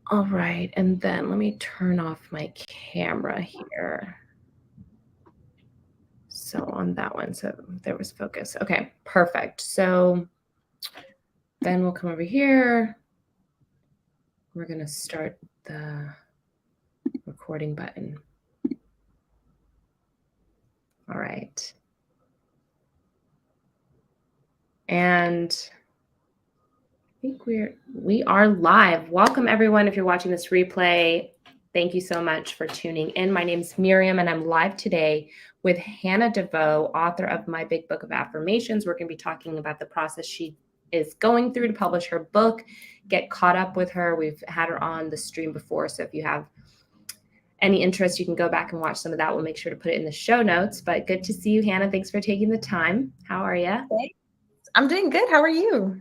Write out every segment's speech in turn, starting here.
All right, and then let me turn off my camera here. So on that one, so there was focus. Okay, perfect. So then we'll come over here. We're gonna start the recording button. All right. And I think we are live. Welcome everyone. If you're watching this replay, thank you so much for tuning in. My name is Miriam and I'm live today with Hannah DeVoe, author of My Big Book of Affirmations. We're going to be talking about the process she is going through to publish her book. Get caught up with her. We've had her on the stream before, so if you have any interest, you can go back and watch some of that. We'll make sure to put it in the show notes. But good to see you, Hannah. Thanks for taking the time. How are you? I'm doing good. How are you?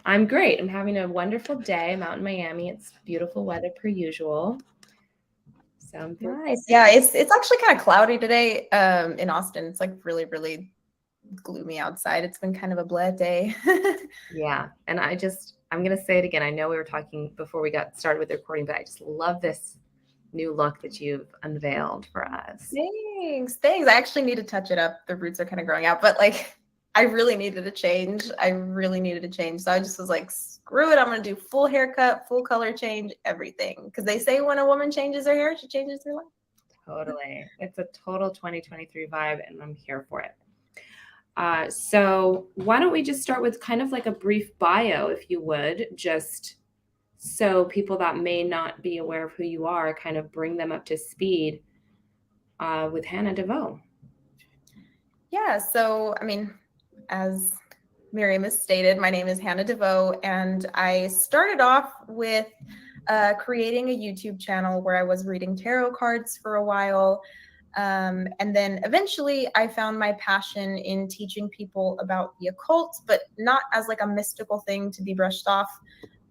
I'm great. I'm having a wonderful day. I'm out in Miami. It's beautiful weather per usual. So I'm nice. Yeah, it's actually kind of cloudy today in Austin. It's like really, really gloomy outside. It's been kind of a blah day. Yeah. And I'm going to say it again. I know we were talking before we got started with the recording, but I just love this new look that you've unveiled for us. Thanks. I actually need to touch it up. The roots are kind of growing out, but like I really needed a change. So I just was like, screw it. I'm going to do full haircut, full color change, everything. Because they say when a woman changes her hair, she changes her life. Totally. It's a total 2023 vibe, and I'm here for it. So why don't we just start with kind of like a brief bio, if you would, just so people that may not be aware of who you are, kind of bring them up to speed with Hannah DeVoe. Yeah, so I mean, as Miriam has stated, my name is Hannah DeVoe, and I started off with creating a YouTube channel where I was reading tarot cards for a while. And then eventually I found my passion in teaching people about the occult, but not as like a mystical thing to be brushed off,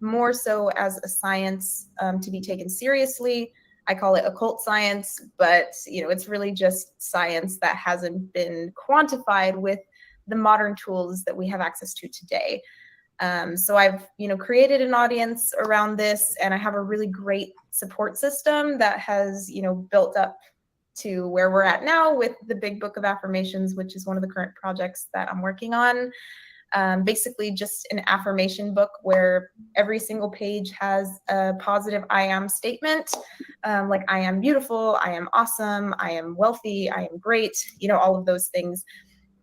more so as a science to be taken seriously. I call it occult science, but it's really just science that hasn't been quantified with the modern tools that we have access to today. So I've, created an audience around this, and I have a really great support system that has, built up to where we're at now with the Big Book of Affirmations, which is one of the current projects that I'm working on. Basically just an affirmation book where every single page has a positive I am statement, like I am beautiful, I am awesome, I am wealthy, I am great, all of those things.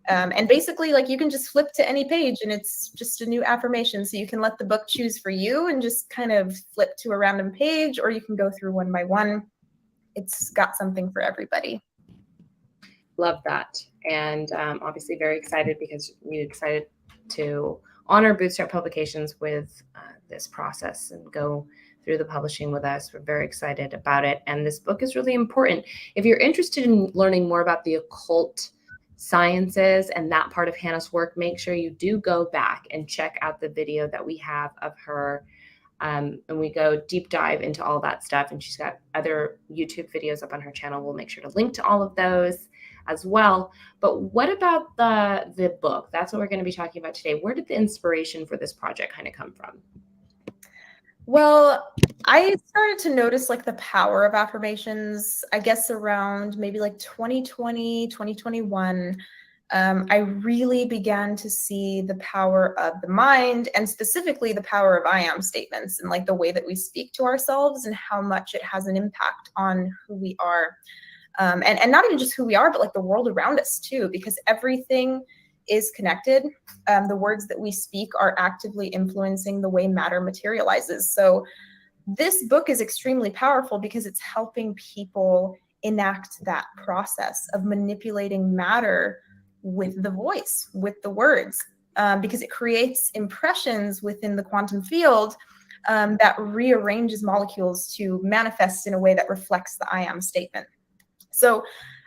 And basically, like, you can just flip to any page and it's just a new affirmation. So you can let the book choose for you and just kind of flip to a random page, or you can go through one by one. It's got something for everybody. Love that. And obviously very excited because we're excited to honor Bootstrap Publications with this process and go through the publishing with us. We're very excited about it. And this book is really important. If you're interested in learning more about the occult sciences and that part of Hannah's work, make sure you do go back and check out the video that we have of her. And we go deep dive into all that stuff. And she's got other YouTube videos up on her channel. We'll make sure to link to all of those as well. But what about the book? That's what we're going to be talking about today. Where did the inspiration for this project kind of come from? Well, I started to notice like the power of affirmations, I guess around maybe like 2020, 2021. I really began to see the power of the mind, and specifically the power of I am statements, and like the way that we speak to ourselves and how much it has an impact on who we are. And not even just who we are, but like the world around us too, because everything is connected. The words that we speak are actively influencing the way matter materializes. So this book is extremely powerful because it's helping people enact that process of manipulating matter with the voice, with the words, because it creates impressions within the quantum field that rearranges molecules to manifest in a way that reflects the I am statement. So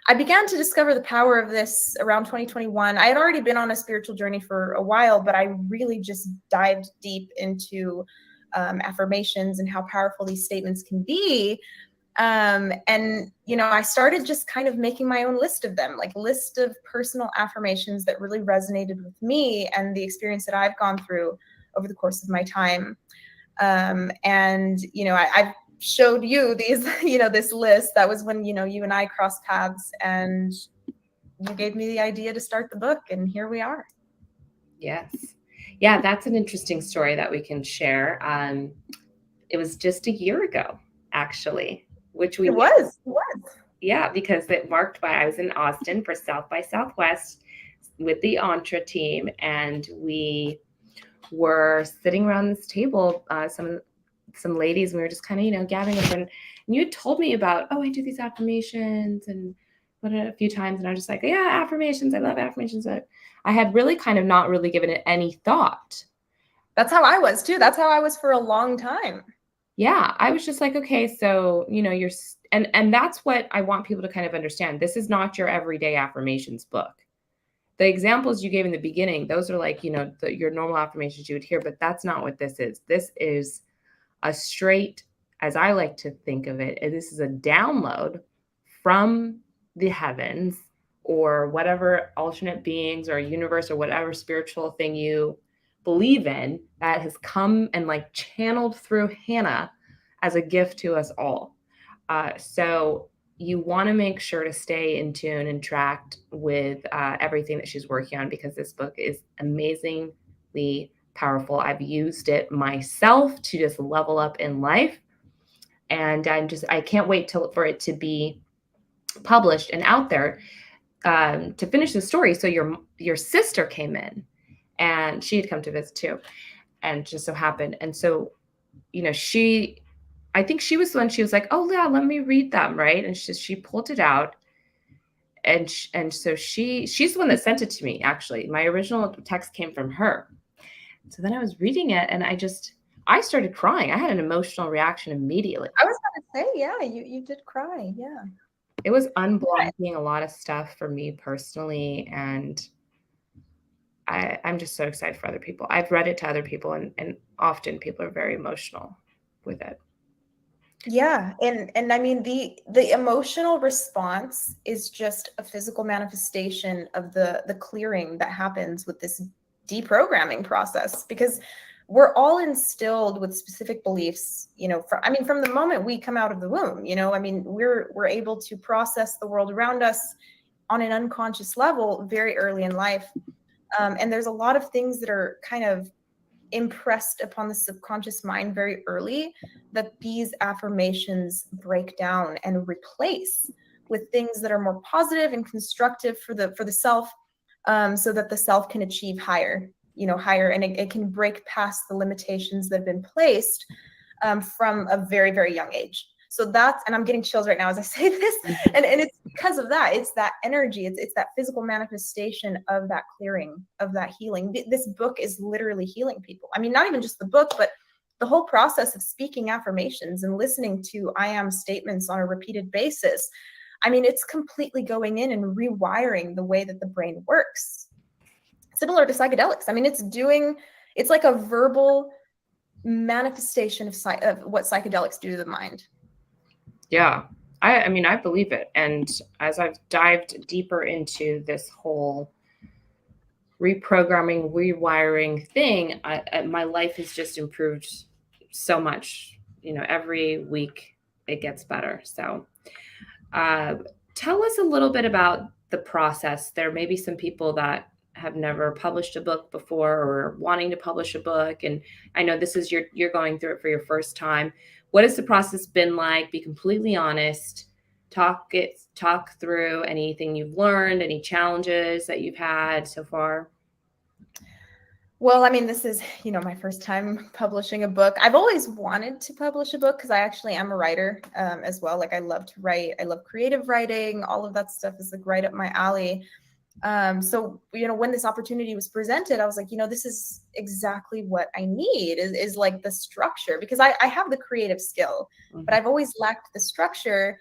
I began to discover the power of this around 2021. I had already been on a spiritual journey for a while, but I really just dived deep into affirmations and how powerful these statements can be. And, I started just kind of making my own list of them, like list of personal affirmations that really resonated with me and the experience that I've gone through over the course of my time. I've showed you these, this list, that was when, you and I crossed paths, and you gave me the idea to start the book, and here we are. Yes. Yeah, that's an interesting story that we can share. It was just a year ago, actually, which we It was. yeah, because I was in Austin for South by Southwest with the Entre team, and we were sitting around this table, some ladies, and we were just kind of, gathering up, and you had told me about, oh, I do these affirmations and put it a few times, and I was just like, yeah, affirmations, I love affirmations. I had really kind of not really given it any thought. That's how I was too. That's how I was for a long time. Yeah, I was just like, okay, so, you're, and that's what I want people to kind of understand. This is not your everyday affirmations book. The examples you gave in the beginning, those are like, your normal affirmations you would hear, but that's not what this is. This is a straight, as I like to think of it, this is a download from the heavens or whatever alternate beings or universe or whatever spiritual thing you believe in that has come and like channeled through Hannah as a gift to us all. So you want to make sure to stay in tune and tracked with everything that she's working on, because this book is amazingly powerful. I've used it myself to just level up in life. And I can't wait for it to be published and out there. To finish the story, so your sister came in, and she had come to visit too, and just so happened. And so, I think she was the one, she was like, oh yeah, let me read them, right? And she pulled it out. And so she's the one that sent it to me, actually. My original text came from her. So then I was reading it, and I started crying. I had an emotional reaction immediately. I was going to say, yeah, you did cry. Yeah. It was unblocking a lot of stuff for me personally. And I'm just so excited for other people. I've read it to other people, and often people are very emotional with it. Yeah. And I mean, the emotional response is just a physical manifestation of the clearing that happens with this deprogramming process, because we're all instilled with specific beliefs, from the moment we come out of the womb, we're able to process the world around us on an unconscious level very early in life. And there's a lot of things that are kind of impressed upon the subconscious mind very early, that these affirmations break down and replace with things that are more positive and constructive for the self, so that the self can achieve higher, and it can break past the limitations that have been placed from a very, very young age. So and I'm getting chills right now as I say this, and it's because of that. It's that energy. It's that physical manifestation of that clearing, of that healing. This book is literally healing people. I mean, not even just the book, but the whole process of speaking affirmations and listening to I am statements on a repeated basis. I mean, it's completely going in and rewiring the way that the brain works. Similar to psychedelics. I mean, it's like a verbal manifestation of what psychedelics do to the mind. Yeah, I mean, I believe it. And as I've dived deeper into this whole reprogramming, rewiring thing, my life has just improved so much. Every week it gets better. So tell us a little bit about the process. There may be some people that have never published a book before or wanting to publish a book. And I know this is you're going through it for your first time. What has the process been like? Be completely honest. Talk through anything you've learned, any challenges that you've had so far. Well, I mean, this is, my first time publishing a book. I've always wanted to publish a book because I actually am a writer as well. Like, I love to write. I love creative writing. All of that stuff is like right up my alley. So, when this opportunity was presented, I was like, this is exactly what I need is like the structure, because I have the creative skill, but I've always lacked the structure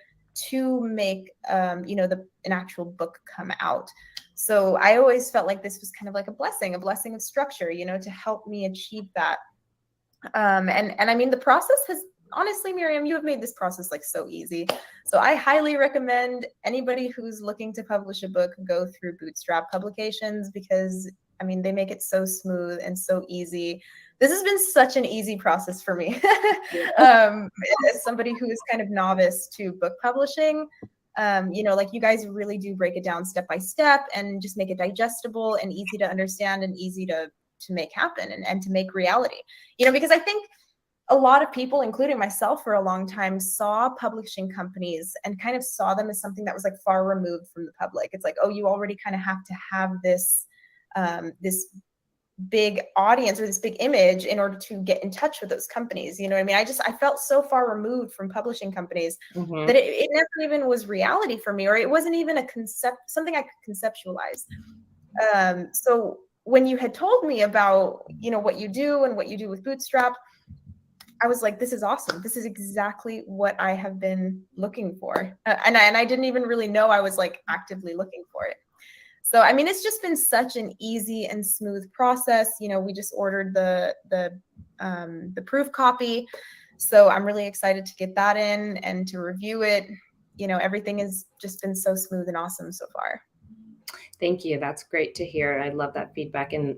to make, an actual book come out. So I always felt like this was kind of like a blessing of structure, to help me achieve that. And I mean, the process has, honestly, Miriam, you have made this process like so easy. So I highly recommend anybody who's looking to publish a book go through Bootstrap Publications, because I mean, they make it so smooth and so easy. this has been such an easy process for me. As somebody who is kind of novice to book publishing, like you guys really do break it down step by step and just make it digestible and easy to understand and easy to make happen and to make reality. Because I think a lot of people, including myself for a long time, saw publishing companies and kind of saw them as something that was like far removed from the public. It's like, oh, you already kind of have to have this big audience or this big image in order to get in touch with those companies. You know what I mean? I felt so far removed from publishing companies that it never even was reality for me, or it wasn't even something I could conceptualize. So when you had told me about, what you do and what you do with Bootstrap, I was like, this is awesome. This is exactly what I have been looking for. And I didn't even really know I was like actively looking for it. So, I mean, it's just been such an easy and smooth process. We just ordered the proof copy. So I'm really excited to get that in and to review it. Everything has just been so smooth and awesome so far. Thank you. That's great to hear. I love that feedback. And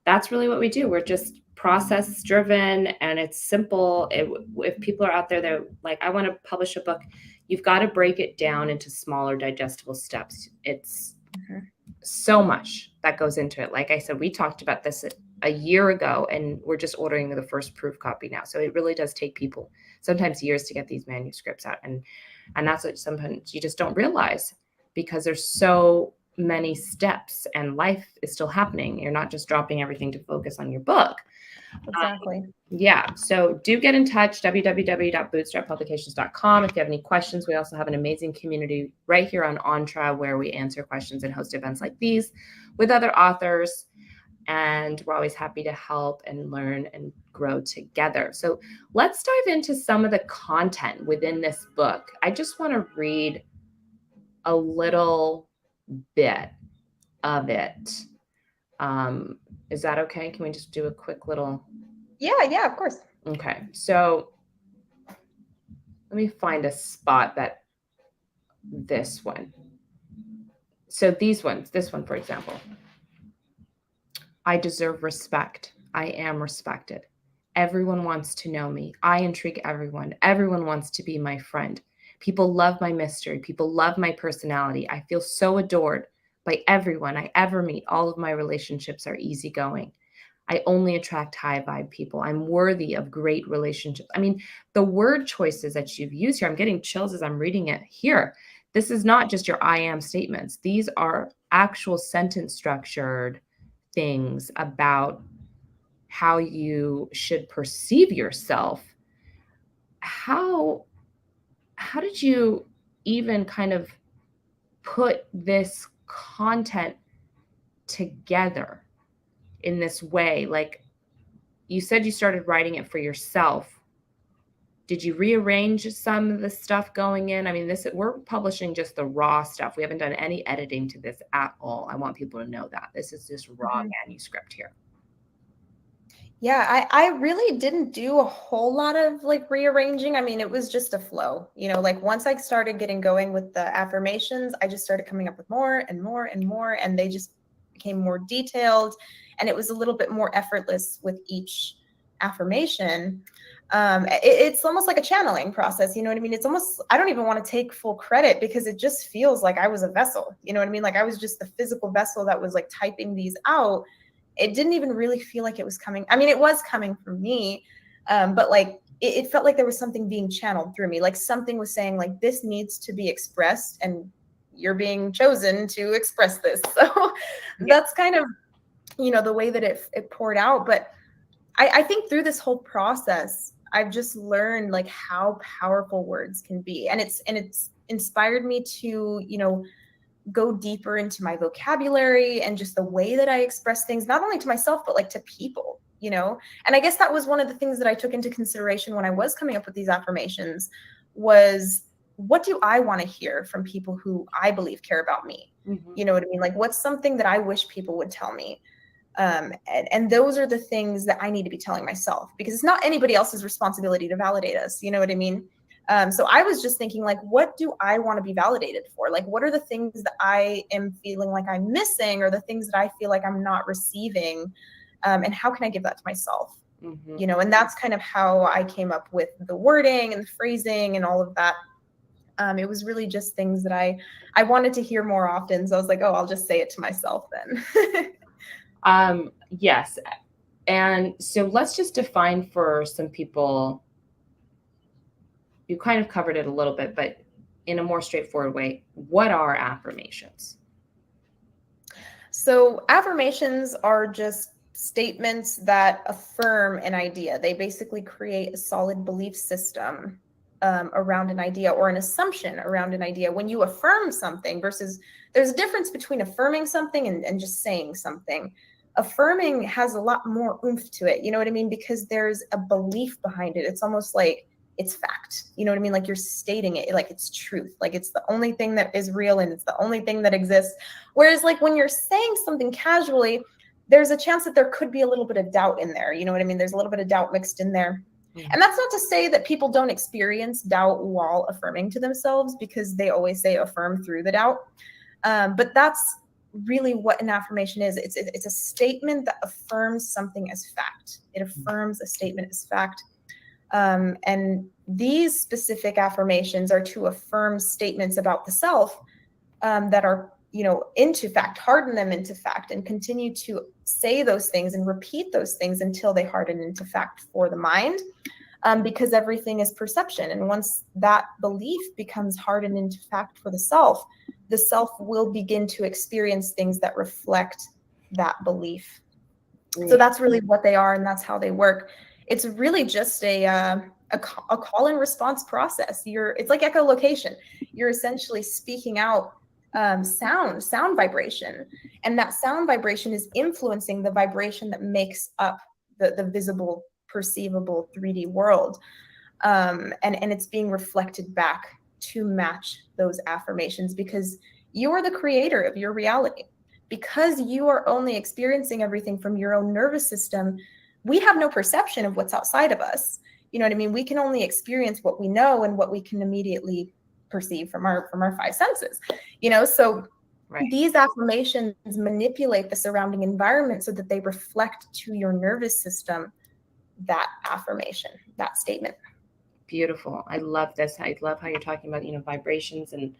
that's really what we do. We're just process driven, and it's simple. If people are out there, they're like, I want to publish a book, you've got to break it down into smaller digestible steps. It's so much that goes into it. Like I said, we talked about this a year ago, and we're just ordering the first proof copy now. So it really does take people sometimes years to get these manuscripts out. And that's what sometimes you just don't realize, because there's so many steps and life is still happening. You're not just dropping everything to focus on your book. Exactly. Yeah. So do get in touch, www.bootstrappublications.com. If you have any questions, we also have an amazing community right here on Entra where we answer questions and host events like these with other authors. And we're always happy to help and learn and grow together. So let's dive into some of the content within this book. I just want to read a little bit of it. Is that okay? Can we just do a quick little? Yeah, of course. Okay. So let me find a spot this one. So this one, for example, I deserve respect. I am respected. Everyone wants to know me. I intrigue everyone. Everyone wants to be my friend. People love my mystery. People love my personality. I feel so adored by everyone I ever meet. All of my relationships are easygoing. I only attract high vibe people. I'm worthy of great relationships. I mean, the word choices that you've used here, I'm getting chills as I'm reading it here. This is not just your I am statements. These are actual sentence structured things about how you should perceive yourself. How did you even kind of put this content together in this way? Like you said, you started writing it for yourself. Did you rearrange some of the stuff going in? I mean, we're publishing just the raw stuff. We haven't done any editing to this at all. I want people to know that this is just raw manuscript here. Yeah, I really didn't do a whole lot of like rearranging. I mean, it was just a flow, like once I started getting going with the affirmations, I just started coming up with more and more and more, and they just became more detailed, and it was a little bit more effortless with each affirmation. It's almost like a channeling process. You know what I mean? It's almost, I don't even want to take full credit because it just feels like I was a vessel. You know what I mean? Like I was just the physical vessel that was like typing these out. It didn't even really feel like it was coming. I mean, it was coming from me, but like it felt like there was something being channeled through me. Like something was saying like, this needs to be expressed and you're being chosen to express this. So that's kind of, the way that it poured out. But I think through this whole process, I've just learned like how powerful words can be. And it's inspired me to, go deeper into my vocabulary and just the way that I express things, not only to myself, but like to people, And I guess that was one of the things that I took into consideration when I was coming up with these affirmations was, what do I want to hear from people who I believe care about me? Mm-hmm. You know what I mean? Like, what's something that I wish people would tell me? And those are the things that I need to be telling myself, because it's not anybody else's responsibility to validate us. You know what I mean? So I was just thinking, like, what do I want to be validated for? Like, what are the things that I am feeling like I'm missing, or the things that I feel like I'm not receiving? And how can I give that to myself? Mhm. you know, and that's kind of how I came up with the wording and the phrasing and all of that. It was really just things that I wanted to hear more often. So I was like, oh, I'll just say it to myself then. Yes. And so let's just define for some people, you kind of covered it a little bit, but in a more straightforward way, what are affirmations? So affirmations are just statements that affirm an idea. They basically create a solid belief system around an idea, or an assumption around an idea. When you affirm something versus, there's a difference between affirming something and just saying something. Affirming has a lot more oomph to it. You know what I mean? Because there's a belief behind it. It's almost like it's fact. You know what I mean? Like you're stating it like it's truth. Like it's the only thing that is real and it's the only thing that exists. Whereas like when you're saying something casually, there's a chance that there could be a little bit of doubt in there. You know what I mean? There's a little bit of doubt mixed in there. And that's not to say that people don't experience doubt while affirming to themselves, because they always say affirm through the doubt. But that's really what an affirmation is. It's a statement that affirms something as fact. It affirms a statement as fact. And these specific affirmations are to affirm statements about the self that are, you know, into fact, harden them into fact, and continue to say those things and repeat those things until they harden into fact for the mind. Because everything is perception. And once that belief becomes hardened into fact for the self will begin to experience things that reflect that belief. So that's really what they are, and that's how they work. It's really just a call and response process. It's like echolocation. You're essentially speaking out sound vibration, and that sound vibration is influencing the vibration that makes up the visible, perceivable 3D world, and it's being reflected back to match those affirmations, because you are the creator of your reality. Because you are only experiencing everything from your own nervous system, we have no perception of what's outside of us. You know what I mean? We can only experience what we know and what we can immediately perceive from our five senses. You know, so Right. These affirmations manipulate the surrounding environment so that they reflect to your nervous system that affirmation, that statement. Beautiful. I love this. I love how you're talking about, vibrations and,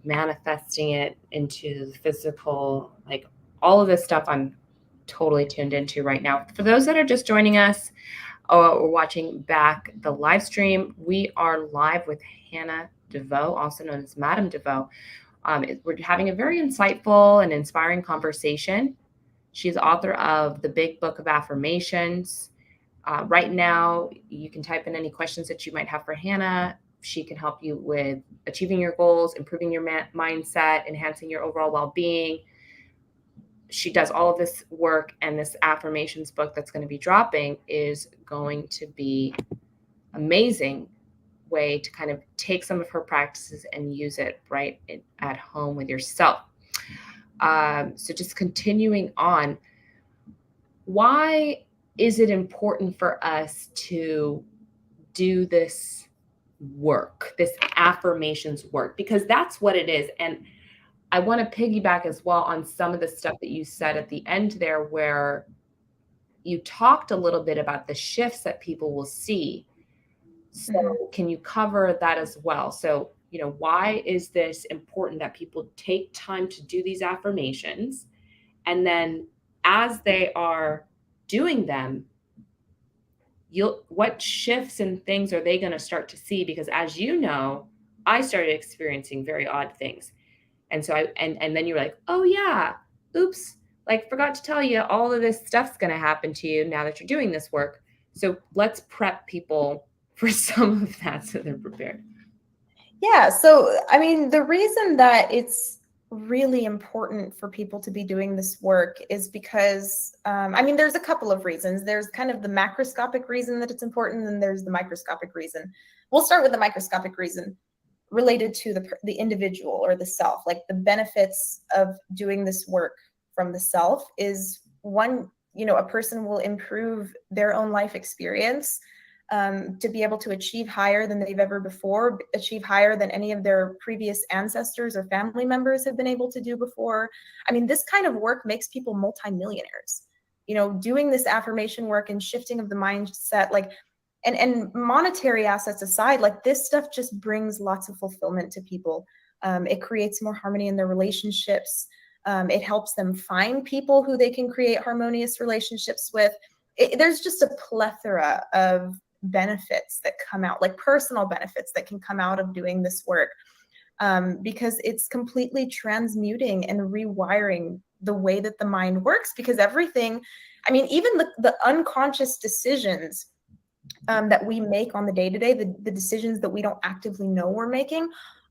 manifesting it into the physical, like all of this stuff I'm totally tuned into right now. For those that are just joining us or watching back the live stream, we are live with Hannah DeVoe, also known as Madame DeVoe. We're having a very insightful and inspiring conversation. She's author of the Big Book of Affirmations. Right now, you can type in any questions that you might have for Hannah. She can help you with achieving your goals, improving your mindset, enhancing your overall well-being. She does all of this work, and this affirmations book that's going to be dropping is going to be amazing way to kind of take some of her practices and use it right at home with yourself. So just continuing on, why is it important for us to do this work, this affirmations work? Because that's what it is. And I want to piggyback as well on some of the stuff that you said at the end there, where you talked a little bit about the shifts that people will see. So can you cover that as well? So, why is this important that people take time to do these affirmations? And then as they are doing them, what shifts and things are they going to start to see? Because as you know, I started experiencing very odd things. And so and then you're like, oh yeah, oops, like forgot to tell you, all of this stuff's going to happen to you now that you're doing this work. So let's prep people for some of that so they're prepared. Yeah. So, I mean, the reason that it's really important for people to be doing this work is because, there's a couple of reasons. There's kind of the macroscopic reason that it's important, and there's the microscopic reason. We'll start with the microscopic reason related to the individual or the self. Like the benefits of doing this work from the self is one, a person will improve their own life experience, to be able to achieve higher than they've ever before, achieve higher than any of their previous ancestors or family members have been able to do before. I mean, this kind of work makes people multimillionaires. doing this affirmation work and shifting of the mindset, like, and monetary assets aside, like this stuff just brings lots of fulfillment to people. It creates more harmony in their relationships. It helps them find people who they can create harmonious relationships with. There's just a plethora of benefits that come out, like personal benefits that can come out of doing this work, because it's completely transmuting and rewiring the way that the mind works. Because everything, I mean, even the unconscious decisions that we make on the day-to-day, the decisions that we don't actively know we're making,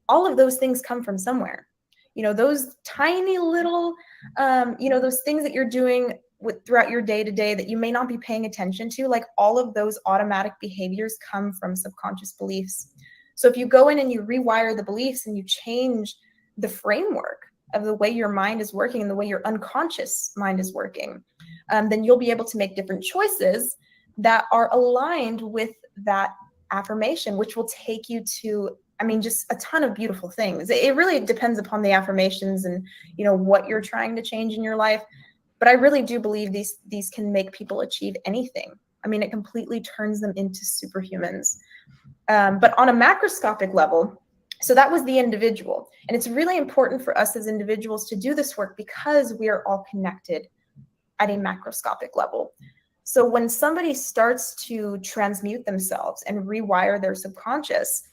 all of those things come from somewhere. Those tiny little, those things that you're doing throughout your day-to-day that you may not be paying attention to, like all of those automatic behaviors come from subconscious beliefs. So if you go in and you rewire the beliefs and you change the framework of the way your mind is working and the way your unconscious mind is working, then you'll be able to make different choices that are aligned with that affirmation, which will take you to, I mean, just a ton of beautiful things. It really depends upon the affirmations and, what you're trying to change in your life. But I really do believe these can make people achieve anything. I mean, it completely turns them into superhumans. But on a macroscopic level, so that was the individual. And it's really important for us as individuals to do this work because we are all connected at a macroscopic level. So when somebody starts to transmute themselves and rewire their subconscious,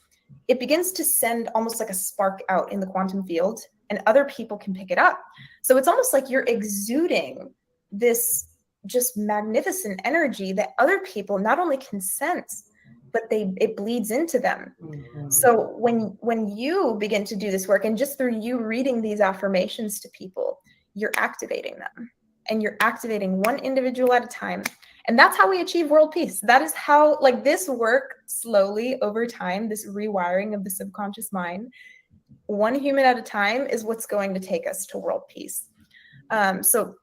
it begins to send almost like a spark out in the quantum field, and other people can pick it up. So it's almost like you're exuding this just magnificent energy that other people not only can sense, but it bleeds into them. Mm-hmm. So when you begin to do this work, and just through you reading these affirmations to people, you're activating them, and you're activating one individual at a time. And that's how we achieve world peace. That is how, like, this work slowly over time, this rewiring of the subconscious mind, one human at a time, is what's going to take us to world peace. So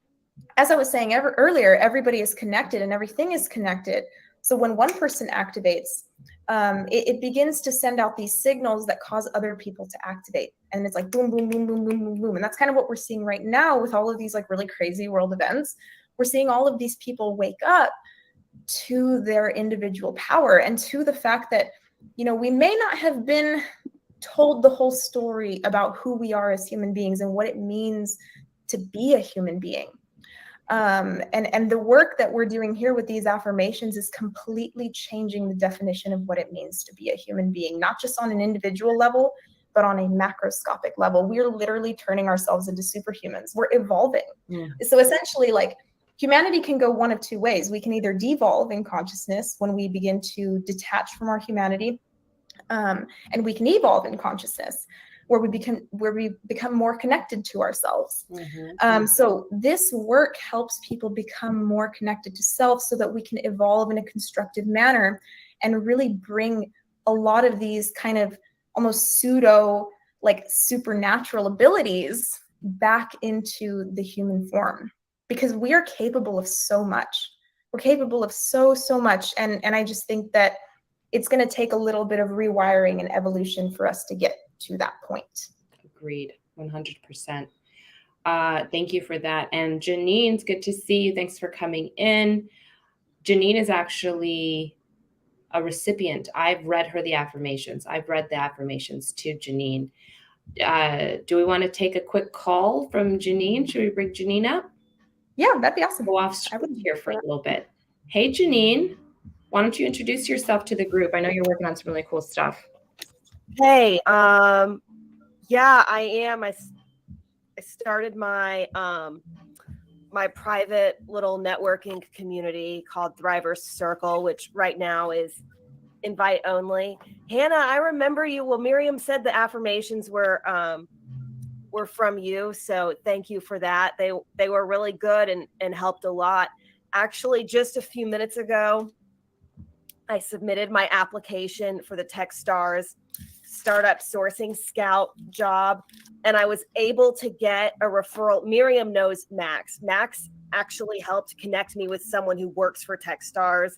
as I was saying earlier, everybody is connected and everything is connected. So when one person activates, it begins to send out these signals that cause other people to activate. And it's like boom, boom, boom, boom, boom, boom, boom. And that's kind of what we're seeing right now with all of these like really crazy world events. We're seeing all of these people wake up to their individual power and to the fact that, we may not have been told the whole story about who we are as human beings and what it means to be a human being. And the work that we're doing here with these affirmations is completely changing the definition of what it means to be a human being, not just on an individual level, but on a macroscopic level. We're literally turning ourselves into superhumans. We're evolving. Yeah. So essentially, like, humanity can go one of two ways. We can either devolve in consciousness when we begin to detach from our humanity, and we can evolve in consciousness where we become more connected to ourselves. Mm-hmm. So this work helps people become more connected to self so that we can evolve in a constructive manner and really bring a lot of these kind of almost pseudo, like, supernatural abilities back into the human form. Because we are capable of so much. We're capable of so much. And I just think that it's going to take a little bit of rewiring and evolution for us to get to that point. Agreed, 100%. Thank you for that. And Janine, it's good to see you. Thanks for coming in. Janine is actually a recipient. I've read her the affirmations. I've read the affirmations to Janine. Do we want to take a quick call from Janine? Should we bring Janine up? Yeah, that'd be awesome. Go off screen here for a little bit. Hey, Janine, why don't you introduce yourself to the group? I know you're working on some really cool stuff. Hey, yeah, I am. I started my my private little networking community called Thrivers Circle, which right now is invite only. Hannah, I remember you. Well, Miriam said the affirmations were from you, so thank you for that. They were really good and helped a lot. Actually, just a few minutes ago, I submitted my application for the Techstars Startup Sourcing Scout job, and I was able to get a referral. Miriam knows Max. Max actually helped connect me with someone who works for Techstars.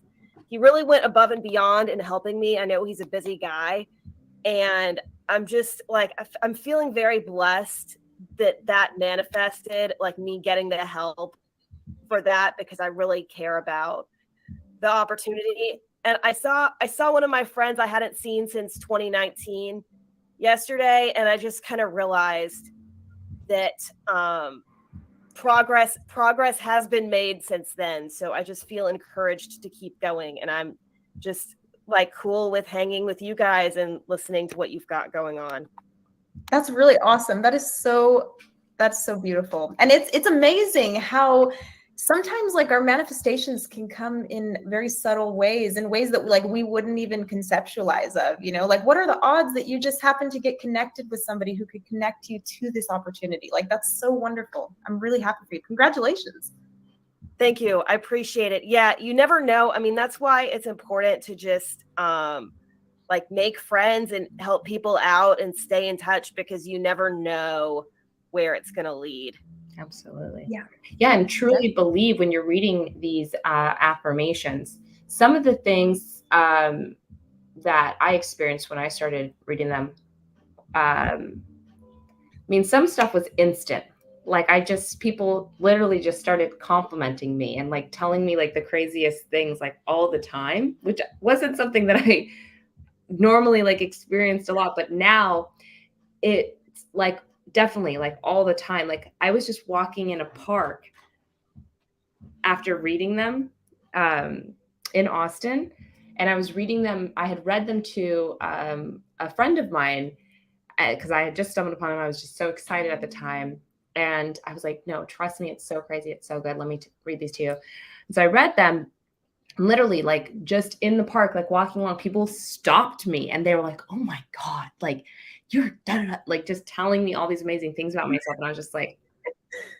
He really went above and beyond in helping me. I know he's a busy guy, and I'm just like, I'm feeling very blessed that manifested, like me getting the help for that because I really care about the opportunity. And I saw one of my friends I hadn't seen since 2019 yesterday, and I just kind of realized that progress has been made since then. So I just feel encouraged to keep going, and I'm just like cool with hanging with you guys and listening to what you've got going on. That's really awesome. That's so beautiful. And it's amazing how sometimes like our manifestations can come in very subtle ways, in ways that like we wouldn't even conceptualize of, you know, like what are the odds that you just happen to get connected with somebody who could connect you to this opportunity? Like, that's so wonderful. I'm really happy for you. Congratulations. Thank you. I appreciate it. Yeah, you never know. I mean, that's why it's important to just like make friends and help people out and stay in touch, because you never know where it's going to lead. Absolutely. Yeah. Yeah. And truly believe when you're reading these affirmations, some of the things that I experienced when I started reading them, I mean, some stuff was instant. Like people literally just started complimenting me and like telling me like the craziest things like all the time, which wasn't something that I normally like experienced a lot. But now it's like definitely like all the time. Like I was just walking in a park after reading them in Austin, and I was reading them. I had read them to a friend of mine because I had just stumbled upon them. I was just so excited at the time. And I was like, no, trust me, it's so crazy. It's so good. Let me read these to you. And so I read them literally like just in the park, like walking along, people stopped me and they were like, oh my God, like you're da-da-da, like just telling me all these amazing things about myself. And I was just like,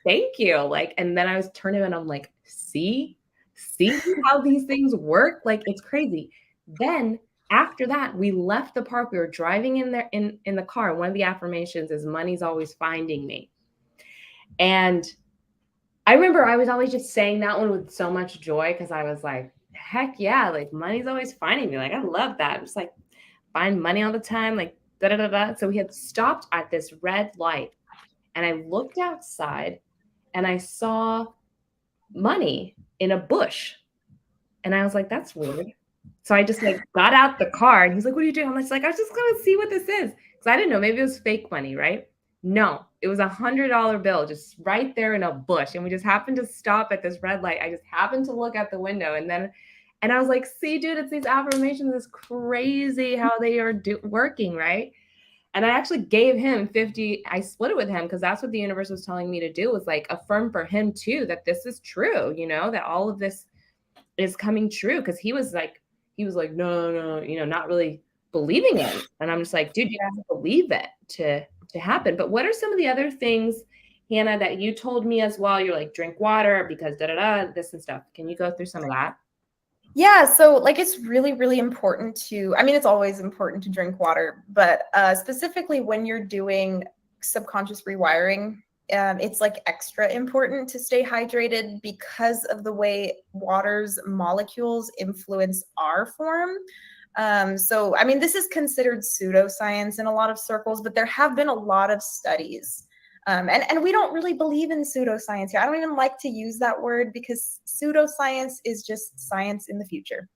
thank you. Like, and then I was turning and I'm like, see how these things work? Like, it's crazy. Then after that, we left the park. We were driving in there in the car. One of the affirmations is money's always finding me. And I remember I was always just saying that one with so much joy because I was like, heck yeah, like money's always finding me. Like, I love that. I'm just like, find money all the time, like da da da da. So we had stopped at this red light and I looked outside and I saw money in a bush. And I was like, that's weird. So I just like got out the car and he's like, what are you doing? I'm just like, I was just going to see what this is. Because I didn't know, maybe it was fake money, right? No, it was $100 bill just right there in a bush. And we just happened to stop at this red light. I just happened to look out the window and I was like, see, dude, it's these affirmations. It's crazy how they are working, right? And I actually gave him 50. I split it with him because that's what the universe was telling me to do, was like affirm for him too, that this is true, you know, that all of this is coming true. Cause he was like, no, you know, not really believing it. And I'm just like, dude, you have to believe it to happen. But what are some of the other things, Hannah, that you told me as well? You're like, drink water because this and stuff. Can you go through some of that? Yeah, so like it's really, really important to, I mean, it's always important to drink water, but specifically when you're doing subconscious rewiring, it's like extra important to stay hydrated because of the way water's molecules influence our form. So, I mean, this is considered pseudoscience in a lot of circles, but there have been a lot of studies. And we don't really believe in pseudoscience here. I don't even like to use that word because pseudoscience is just science in the future.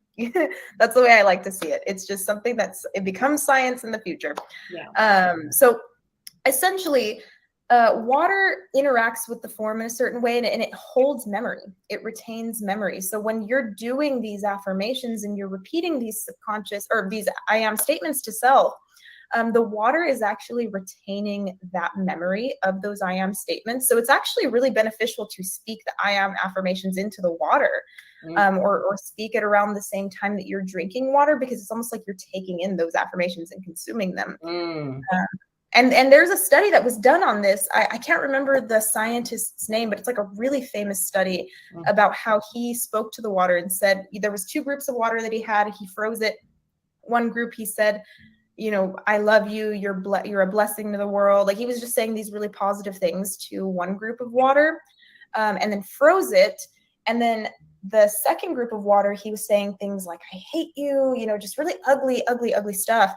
That's the way I like to see it. It's just something it becomes science in the future. Yeah. So essentially, water interacts with the form in a certain way and it holds memory. It retains memory. So when you're doing these affirmations and you're repeating these subconscious or these I am statements to self, the water is actually retaining that memory of those I am statements. So it's actually really beneficial to speak the I am affirmations into the water, or speak it around the same time that you're drinking water, because it's almost like you're taking in those affirmations and consuming them. And there's a study that was done on this. I can't remember the scientist's name, but it's like a really famous study about how he spoke to the water and said there was two groups of water that he had. He froze it. One group, he said, you know, I love you. You're a blessing to the world. Like he was just saying these really positive things to one group of water, and then froze it. And then the second group of water, he was saying things like, I hate you, you know, just really ugly, ugly, ugly stuff.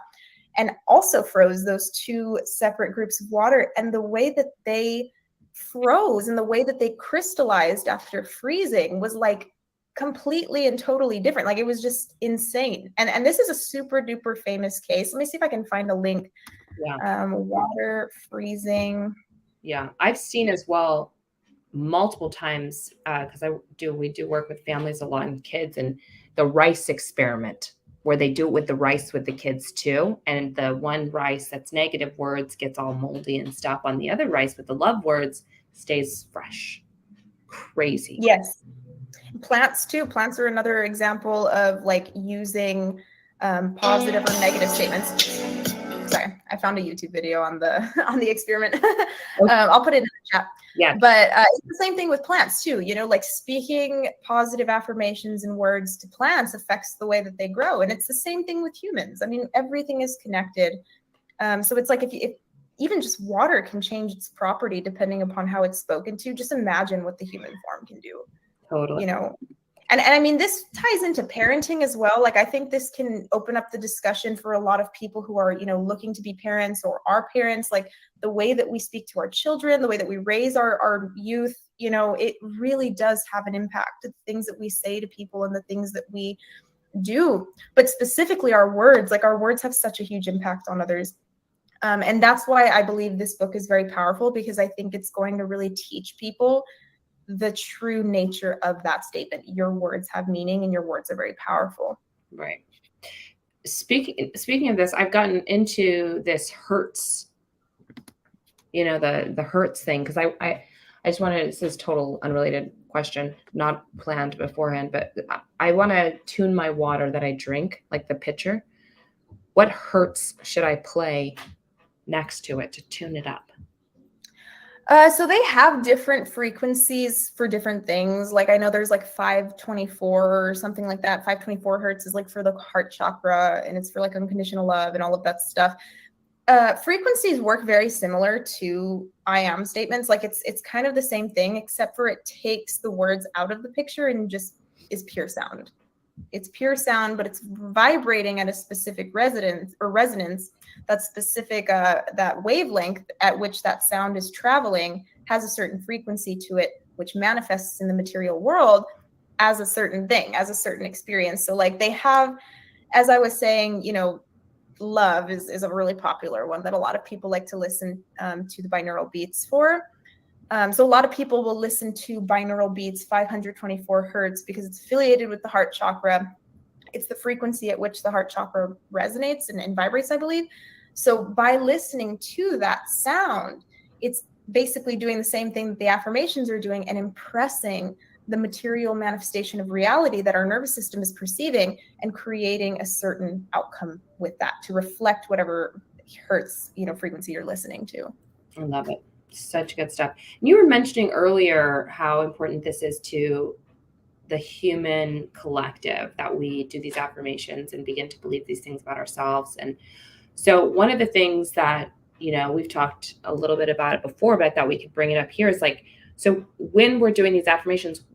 And also froze those two separate groups of water. And the way that they froze and the way that they crystallized after freezing was like completely and totally different. Like it was just insane. And this is a super duper famous case. Let me see if I can find a link. Yeah. Water freezing. Yeah. I've seen as well multiple times because we do work with families a lot and kids, and the rice experiment where they do it with the rice with the kids too. And the one rice that's negative words gets all moldy and stuff. On the other rice with the love words stays fresh. Crazy. Yes. Plants too. Plants are another example of like using positive or negative statements. Sorry, I found a YouTube video on the experiment. I'll put it in the chat. Yeah. But it's the same thing with plants too. You know, like speaking positive affirmations and words to plants affects the way that they grow. And it's the same thing with humans. I mean, everything is connected. So it's like if even just water can change its property depending upon how it's spoken to, just imagine what the human form can do. Totally. You know, and I mean, this ties into parenting as well. Like, I think this can open up the discussion for a lot of people who are, you know, looking to be parents or are parents, like the way that we speak to our children, the way that we raise our youth, you know, it really does have an impact. The things that we say to people and the things that we do, but specifically our words, like our words have such a huge impact on others. And that's why I believe this book is very powerful, because I think it's going to really teach people the true nature of that statement. Your words have meaning and your words are very powerful. Right. Speaking of this, I've gotten into this Hertz, you know, the Hertz thing, because I just want to, this is total unrelated question, not planned beforehand, but I want to tune my water that I drink, like the pitcher. What Hertz should I play next to it to tune it up? So they have different frequencies for different things. Like I know there's like 524 or something like that. 524 hertz is like for the heart chakra, and it's for like unconditional love and all of that stuff. Frequencies work very similar to I am statements. Like it's kind of the same thing, except for it takes the words out of the picture and just is pure sound. It's pure sound, but it's vibrating at a specific resonance that specific that wavelength at which that sound is traveling has a certain frequency to it, which manifests in the material world as a certain thing, as a certain experience. So like they have, as I was saying, you know, love is a really popular one that a lot of people like to listen to the binaural beats for. So a lot of people will listen to binaural beats 524 hertz because it's affiliated with the heart chakra. It's the frequency at which the heart chakra resonates and vibrates, I believe. So by listening to that sound, it's basically doing the same thing that the affirmations are doing and impressing the material manifestation of reality that our nervous system is perceiving and creating a certain outcome with that to reflect whatever hertz, you know, frequency you're listening to. I love it. Such good stuff. You were mentioning earlier how important this is to the human collective, that we do these affirmations and begin to believe these things about ourselves. And so one of the things that, you know, we've talked a little bit about it before, but that we could bring it up here is like, so when we're doing these affirmations,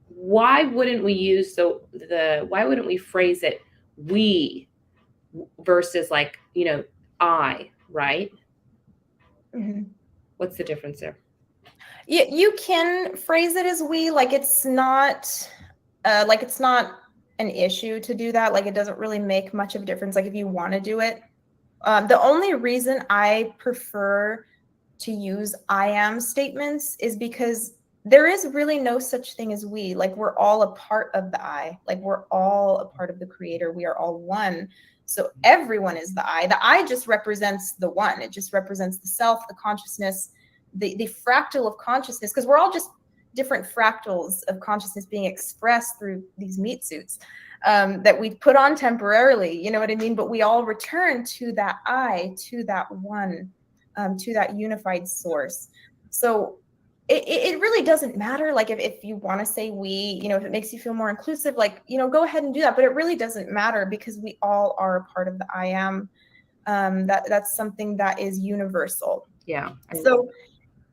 why wouldn't we use why wouldn't we phrase it we versus like, you know, I, right? Mm-hmm. What's the difference there? You can phrase it as we, like it's not an issue to do that. Like it doesn't really make much of a difference. Like if you want to do it, the only reason I prefer to use I am statements is because there is really no such thing as we. Like we're all a part of the I. Like we're all a part of the creator. We are all one. So everyone is the I. The I just represents the one. It just represents the self, the consciousness, the fractal of consciousness, because we're all just different fractals of consciousness being expressed through these meat suits that we put on temporarily, you know what I mean? But we all return to that I, to that one, to that unified source. So it really doesn't matter. Like if you want to say we, you know, if it makes you feel more inclusive, like, you know, go ahead and do that. But it really doesn't matter because we all are a part of the I am. That's something that is universal. Yeah. So,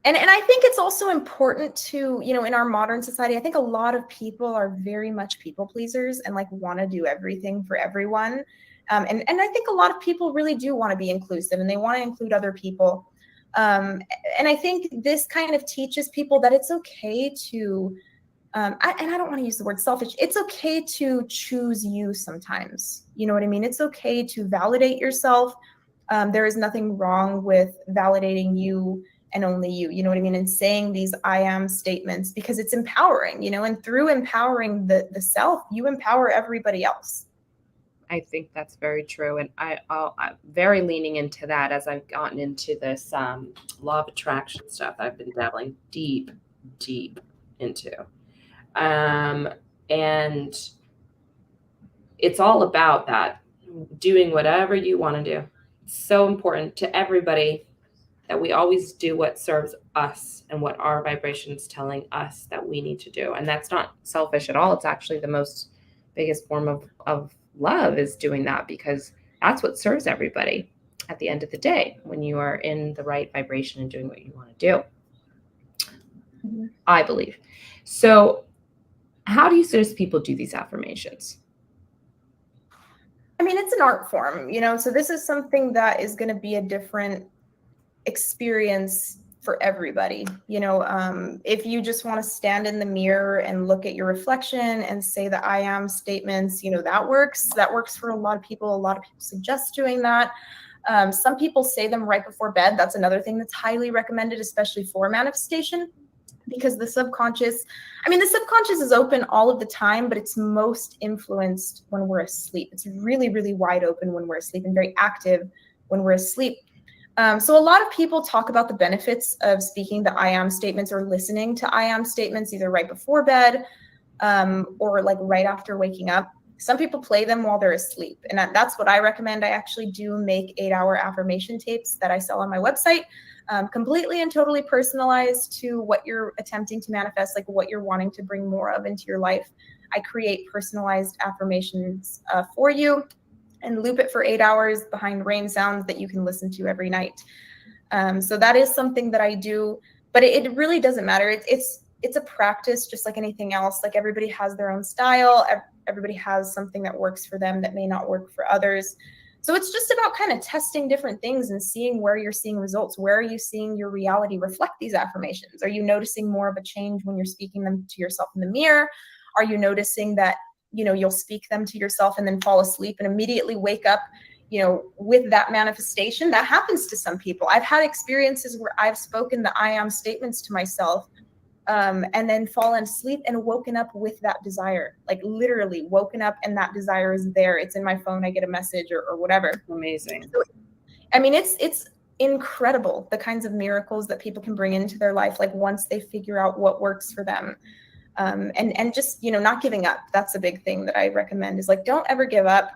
and I think it's also important to, you know, in our modern society, I think a lot of people are very much people pleasers and like want to do everything for everyone. And I think a lot of people really do want to be inclusive and they want to include other people. And I think this kind of teaches people that it's okay to, and I don't want to use the word selfish. It's okay to choose you sometimes. You know what I mean? It's okay to validate yourself. There is nothing wrong with validating you and only you. You know what I mean? And saying these I am statements, because it's empowering, you know, and through empowering the self, you empower everybody else. I think that's very true. And I'm very leaning into that as I've gotten into this law of attraction stuff. I've been dabbling deep into. And it's all about that, doing whatever you want to do. It's so important to everybody that we always do what serves us and what our vibration's telling us that we need to do. And that's not selfish at all. It's actually the most biggest form of love, is doing that, because that's what serves everybody at the end of the day, when you are in the right vibration and doing what you want to do. Mm-hmm. I believe. So how do you suggest people do these affirmations? I mean, it's an art form, you know, so this is something that is going to be a different experience for everybody. You know, if you just want to stand in the mirror and look at your reflection and say the I am statements, you know, that works for a lot of people. A lot of people suggest doing that. Some people say them right before bed. That's another thing that's highly recommended, especially for manifestation, because the subconscious is open all of the time, but it's most influenced when we're asleep. It's really, really wide open when we're asleep and very active when we're asleep. So a lot of people talk about the benefits of speaking the I am statements or listening to I am statements either right before bed or like right after waking up. Some people play them while they're asleep, and that's what I recommend. I actually do make 8-hour affirmation tapes that I sell on my website, completely and totally personalized to what you're attempting to manifest, like what you're wanting to bring more of into your life. I create personalized affirmations for you and loop it for 8 hours behind rain sounds that you can listen to every night. So that is something that I do, but it really doesn't matter. It's a practice just like anything else. Like everybody has their own style. Everybody has something that works for them that may not work for others. So it's just about kind of testing different things and seeing where you're seeing results. Where are you seeing your reality reflect these affirmations? Are you noticing more of a change when you're speaking them to yourself in the mirror? Are you noticing that, you know, you'll speak them to yourself and then fall asleep and immediately wake up, you know, with that manifestation? That happens to some people. I've had experiences where I've spoken the I am statements to myself and then fallen asleep and woken up with that desire, like literally woken up and that desire is there. It's in my phone. I get a message or whatever. Amazing. So, I mean, it's incredible the kinds of miracles that people can bring into their life, like once they figure out what works for them. And just, you know, not giving up. That's a big thing that I recommend, is like, don't ever give up.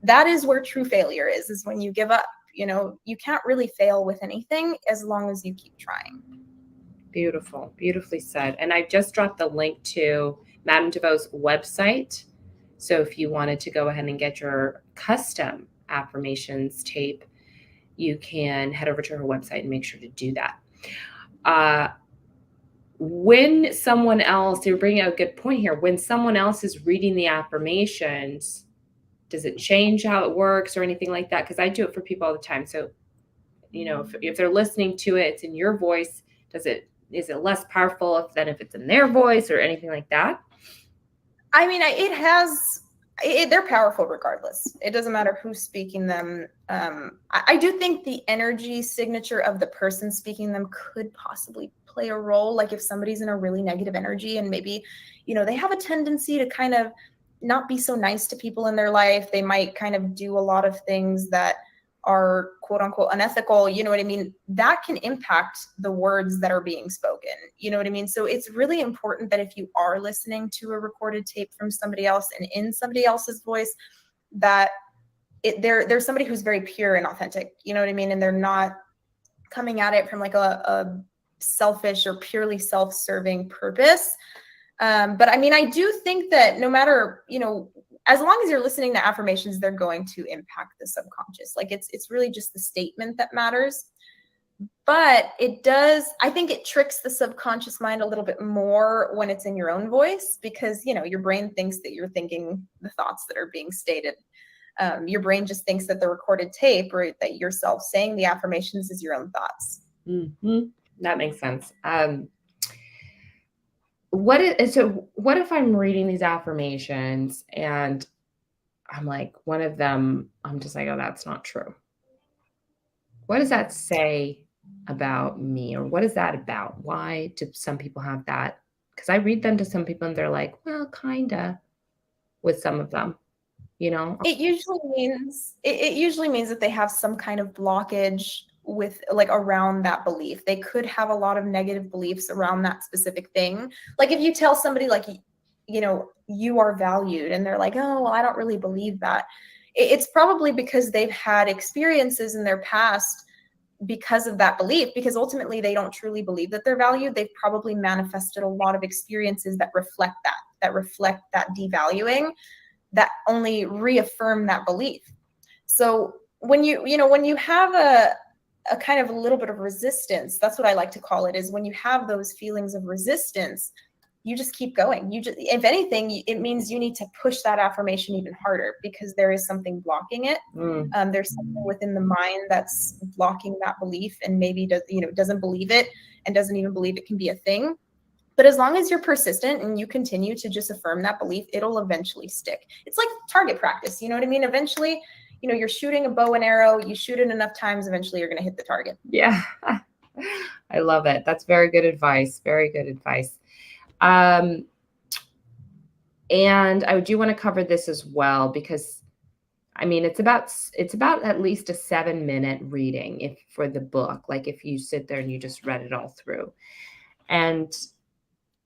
That is where true failure is when you give up. You know, you can't really fail with anything as long as you keep trying. Beautiful. Beautifully said. And I just dropped the link to Madame DeVoe's website. So if you wanted to go ahead and get your custom affirmations tape, you can head over to her website and make sure to do that. When someone else, you're bringing out a good point here, when someone else is reading the affirmations, does it change how it works or anything like that? Because I do it for people all the time. So, you know, if they're listening to it, it's in your voice. Is it less powerful than if it's in their voice or anything like that? I mean, they're powerful regardless. It doesn't matter who's speaking them. I do think the energy signature of the person speaking them could possibly play a role. Like if somebody's in a really negative energy and maybe, you know, they have a tendency to kind of not be so nice to people in their life. They might kind of do a lot of things that are quote unquote unethical. You know what I mean? That can impact the words that are being spoken. You know what I mean? So it's really important that if you are listening to a recorded tape from somebody else and in somebody else's voice, that there's somebody who's very pure and authentic. You know what I mean? And they're not coming at it from like a selfish or purely self-serving purpose. But I mean, I do think that no matter, you know, as long as you're listening to affirmations, they're going to impact the subconscious. Like it's really just the statement that matters. But I think it tricks the subconscious mind a little bit more when it's in your own voice, because, you know, your brain thinks that you're thinking the thoughts that are being stated. Your brain just thinks that the recorded tape or that yourself saying the affirmations is your own thoughts. That makes sense. What if I'm reading these affirmations and I'm like, one of them, I'm just like, oh, that's not true. What does that say about me? Or what is that about? Why do some people have that? Because I read them to some people and they're like, well, kinda with some of them, you know? It usually means that they have some kind of blockage with like around that belief. They could have a lot of negative beliefs around that specific thing. Like if you tell somebody like you are valued and they're like, oh, well, I don't really believe that. It's probably because they've had experiences in their past because of that belief, because ultimately they don't truly believe that they're valued. They've probably manifested a lot of experiences that reflect that devaluing, that only reaffirm that belief. So when you have a kind of a little bit of resistance, that's what I like to call it, is when you have those feelings of resistance, you just keep going. If anything, it means you need to push that affirmation even harder, because there is something blocking it. There's something within the mind that's blocking that belief, and maybe doesn't believe it, and doesn't even believe it can be a thing. But as long as you're persistent and you continue to just affirm that belief, it'll eventually stick. It's like target practice. You know what I mean? Eventually, you're shooting a bow and arrow, you shoot it enough times, eventually you're going to hit the target. Yeah. I love it. That's very good advice. Very good advice. And I do want to cover this as well, because I mean, it's about at least a 7-minute reading for the book. Like if you sit there and you just read it all through. And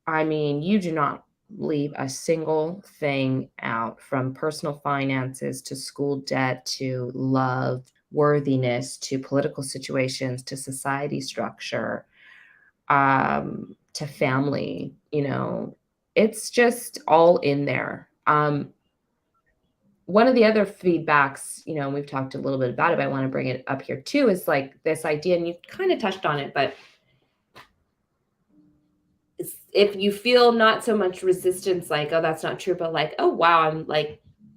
I mean, you do not leave a single thing out, from personal finances to school debt to love, worthiness to political situations to society structure, to family. It's just all in there. One of the other feedbacks, we've talked a little bit about it, but I want to bring it up here too, is like this idea, and you kind of touched on it, but if you feel not so much resistance, like, oh, that's not true, but like, oh, wow,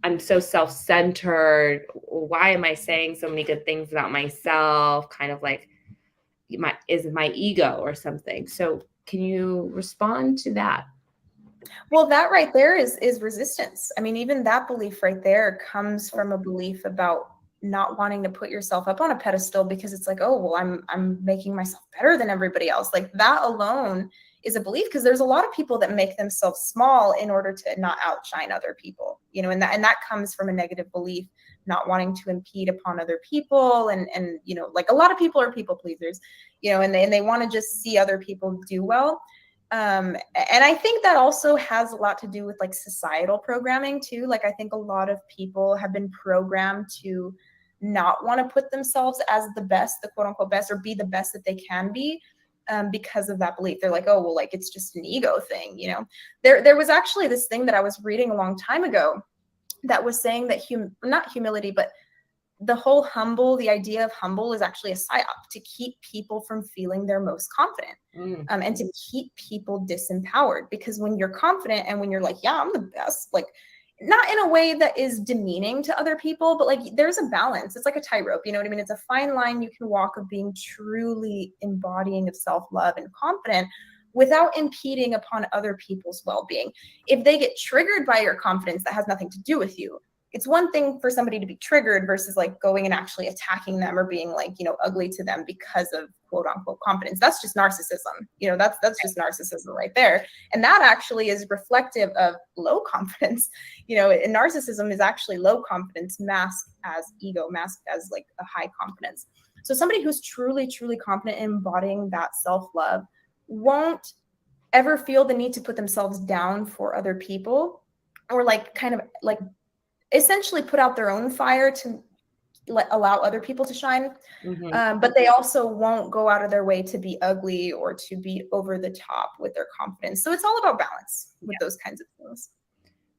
I'm so self-centered. Why am I saying so many good things about myself? Kind of like is my ego or something. So can you respond to that? Well, that right there is resistance. I mean, even that belief right there comes from a belief about not wanting to put yourself up on a pedestal, because it's like, oh, well, I'm making myself better than everybody else. Like that alone is a belief, because there's a lot of people that make themselves small in order to not outshine other people, and that comes from a negative belief, not wanting to impede upon other people. And like a lot of people are people pleasers, and they want to just see other people do well. And I think that also has a lot to do with like societal programming too. Like I think a lot of people have been programmed to not want to put themselves as the best, the quote unquote best, or be the best that they can be, because of that belief. They're like, oh, well, like it's just an ego thing. There was actually this thing that I was reading a long time ago that was saying that not humility, but the idea of humble is actually a psyop to keep people from feeling their most confident, and to keep people disempowered. Because when you're confident and when you're like, yeah, I'm the best, like not in a way that is demeaning to other people, but like there's a balance. It's like a tightrope, you know what I mean? It's a fine line you can walk of being truly embodying of self-love and confident without impeding upon other people's well-being. If they get triggered by your confidence, that has nothing to do with you. It's one thing for somebody to be triggered versus like going and actually attacking them or being like, ugly to them because of quote unquote confidence. That's just narcissism. That's just narcissism right there. And that actually is reflective of low confidence. And narcissism is actually low confidence masked as ego, masked as like a high confidence. So somebody who's truly, truly confident in embodying that self-love won't ever feel the need to put themselves down for other people, or like kind of like essentially put out their own fire to allow other people to shine. But they also won't go out of their way to be ugly or to be over the top with their confidence. So it's all about balance with those kinds of things.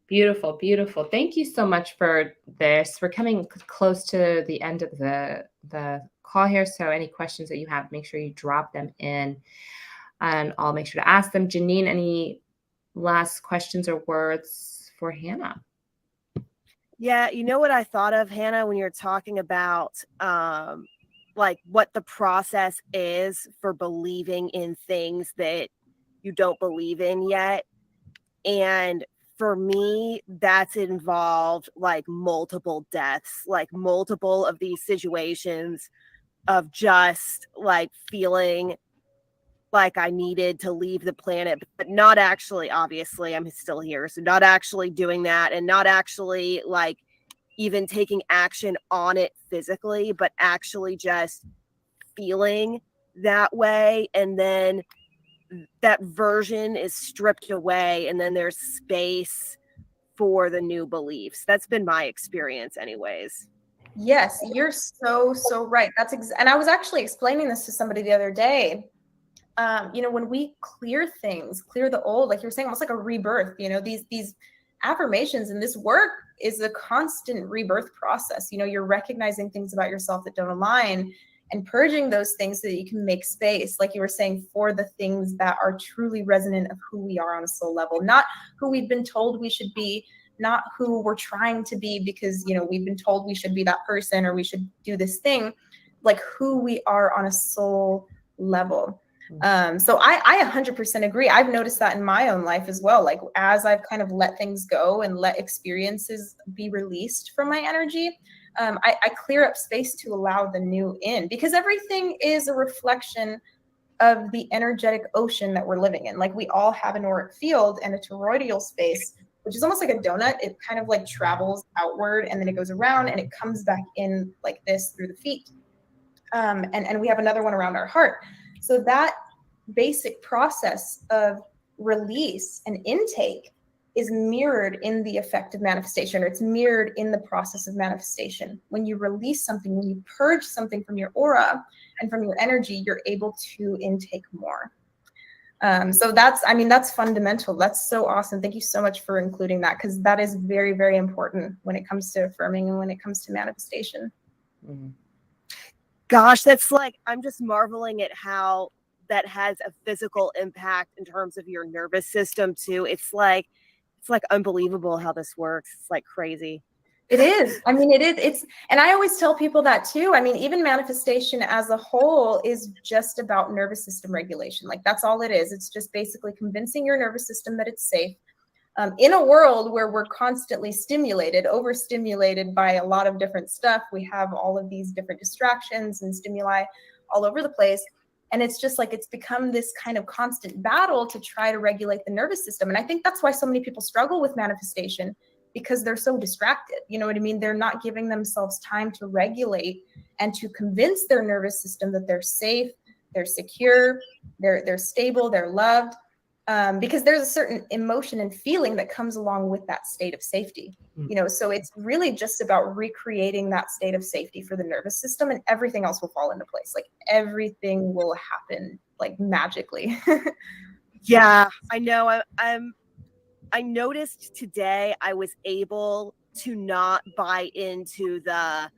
Beautiful, beautiful. Thank you so much for this. We're coming close to the end of the call here. So any questions that you have, make sure you drop them in and I'll make sure to ask them. Janine, any last questions or words for Hannah? Yeah, you know what I thought of, Hannah, when you're talking about like what the process is for believing in things that you don't believe in yet. And for me, that's involved like multiple deaths, like multiple of these situations of just like feeling like I needed to leave the planet, but not actually, obviously, I'm still here. So not actually doing that, and not actually like even taking action on it physically, but actually just feeling that way. And then that version is stripped away, and then there's space for the new beliefs. That's been my experience anyways. Yes, you're so right. And I was actually explaining this to somebody the other day. When we clear things, clear the old, like you were saying, almost like a rebirth, these affirmations and this work is a constant rebirth process. You're recognizing things about yourself that don't align and purging those things so that you can make space, like you were saying, for the things that are truly resonant of who we are on a soul level, not who we've been told we should be, not who we're trying to be because, we've been told we should be that person or we should do this thing, like who we are on a soul level. So I 100% agree. I've noticed that in my own life as well. Like as I've kind of let things go and let experiences be released from my energy, I clear up space to allow the new in, because everything is a reflection of the energetic ocean that we're living in. Like we all have an auric field and a toroidal space, which is almost like a donut. It kind of like travels outward and then it goes around and it comes back in like this through the feet. And we have another one around our heart. So that basic process of release and intake is mirrored in the effect of manifestation, or it's mirrored in the process of manifestation. When you release something, when you purge something from your aura and from your energy, you're able to intake more. So that's fundamental. That's so awesome. Thank you so much for including that, because that is very, very important when it comes to affirming and when it comes to manifestation. Mm-hmm. Gosh, that's like, I'm just marveling at how that has a physical impact in terms of your nervous system too. It's like unbelievable how this works. It's like crazy. It is. I mean, it is. And I always tell people that too. I mean, even manifestation as a whole is just about nervous system regulation. Like that's all it is. It's just basically convincing your nervous system that it's safe. In a world where we're constantly overstimulated by a lot of different stuff, we have all of these different distractions and stimuli all over the place. And it's just like, it's become this kind of constant battle to try to regulate the nervous system. And I think that's why so many people struggle with manifestation, because they're so distracted. You know what I mean? They're not giving themselves time to regulate and to convince their nervous system that they're safe, they're secure, they're stable, they're loved. Because there's a certain emotion and feeling that comes along with that state of safety. So it's really just about recreating that state of safety for the nervous system, and everything else will fall into place. Like everything will happen like magically. Yeah, I know. I noticed today I was able to not buy into the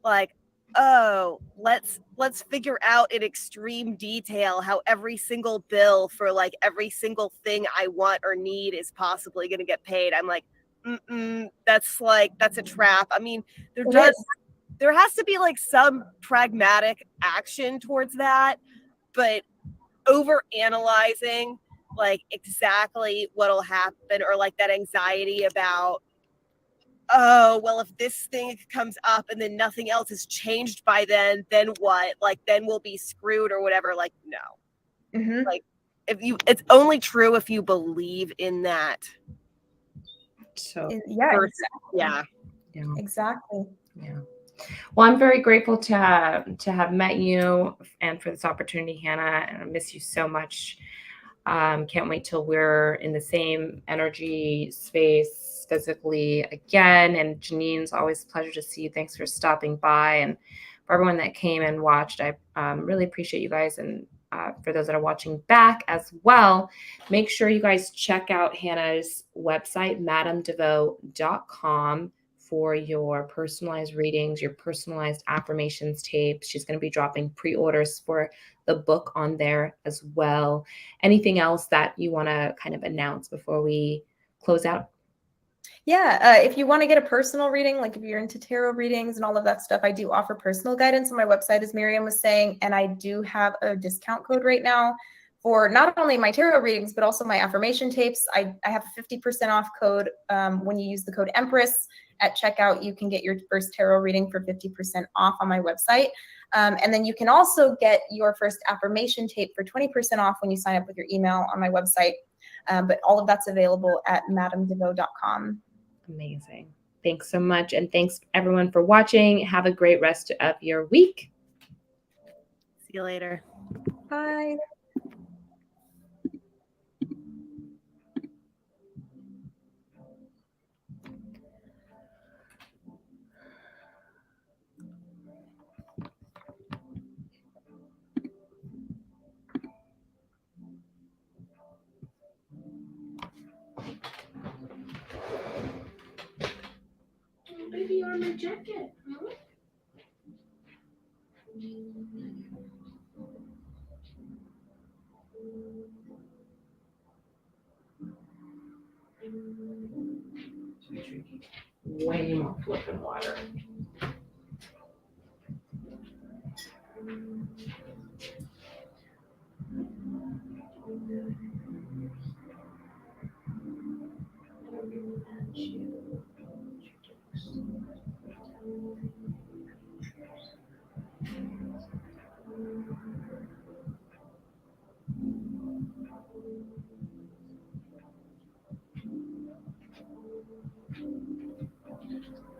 like, oh, let's figure out in extreme detail how every single bill for like every single thing I want or need is possibly going to get paid. I'm like, that's a trap. I mean, there has to be like some pragmatic action towards that, but over analyzing like exactly what'll happen, or like that anxiety about, oh, well, if this thing comes up and then nothing else has changed by then what? Like, then we'll be screwed or whatever. Like, no. Mm-hmm. Like, it's only true if you believe in that. So, yeah, exactly. Yeah. Well, I'm very grateful to have met you and for this opportunity, Hannah. And I miss you so much. Can't wait till we're in the same energy space physically again. And Janine's always a pleasure to see you. Thanks for stopping by. And for everyone that came and watched, I really appreciate you guys. And for those that are watching back as well, make sure you guys check out Hannah's website, madamdevoe.com, for your personalized readings, your personalized affirmations tapes. She's going to be dropping pre-orders for the book on there as well. Anything else that you want to kind of announce before we close out? Yeah, if you want to get a personal reading, like if you're into tarot readings and all of that stuff, I do offer personal guidance on my website, as Miriam was saying, and I do have a discount code right now for not only my tarot readings, but also my affirmation tapes. I have a 50% off code when you use the code Empress at checkout. You can get your first tarot reading for 50% off on my website. And then you can also get your first affirmation tape for 20% off when you sign up with your email on my website. But all of that's available at madamdevoe.com. Amazing. Thanks so much. And thanks everyone for watching. Have a great rest of your week. See you later. Bye. Baby armor jacket. Huh? Way more flipping water.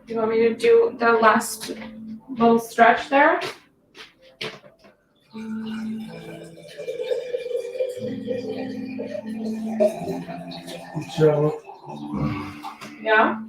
Do you want me to do the last little stretch there? So, Yeah.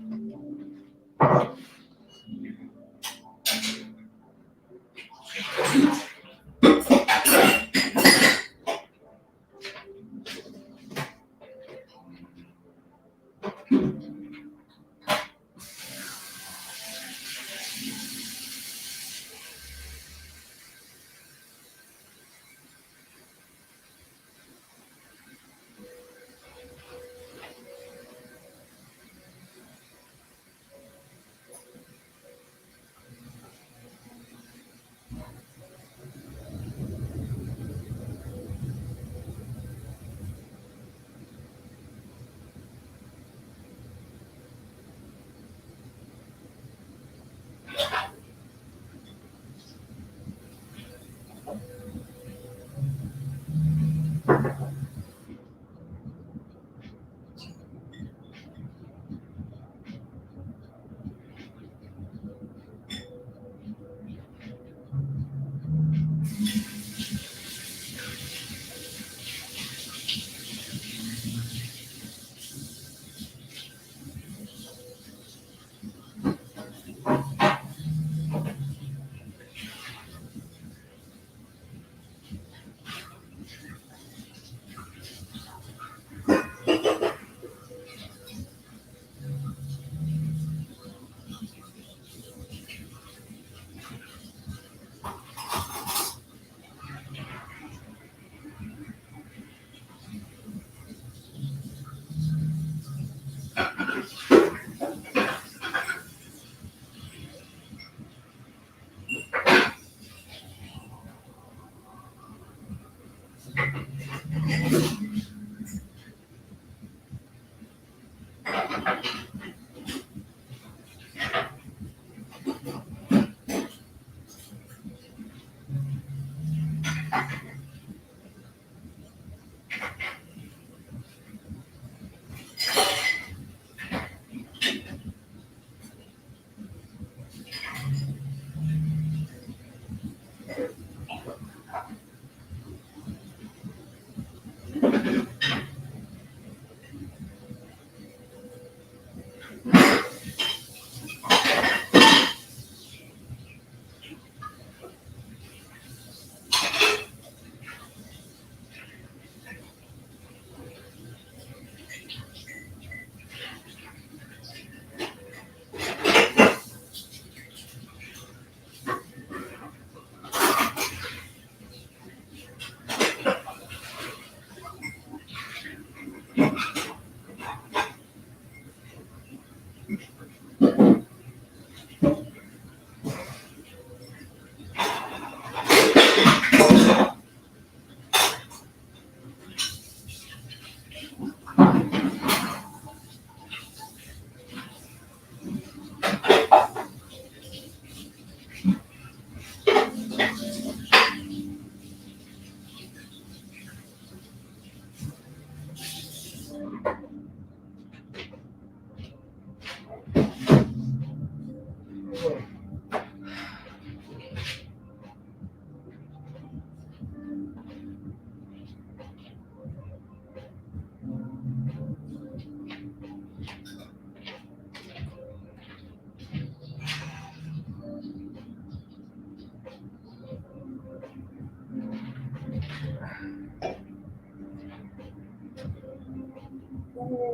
Oh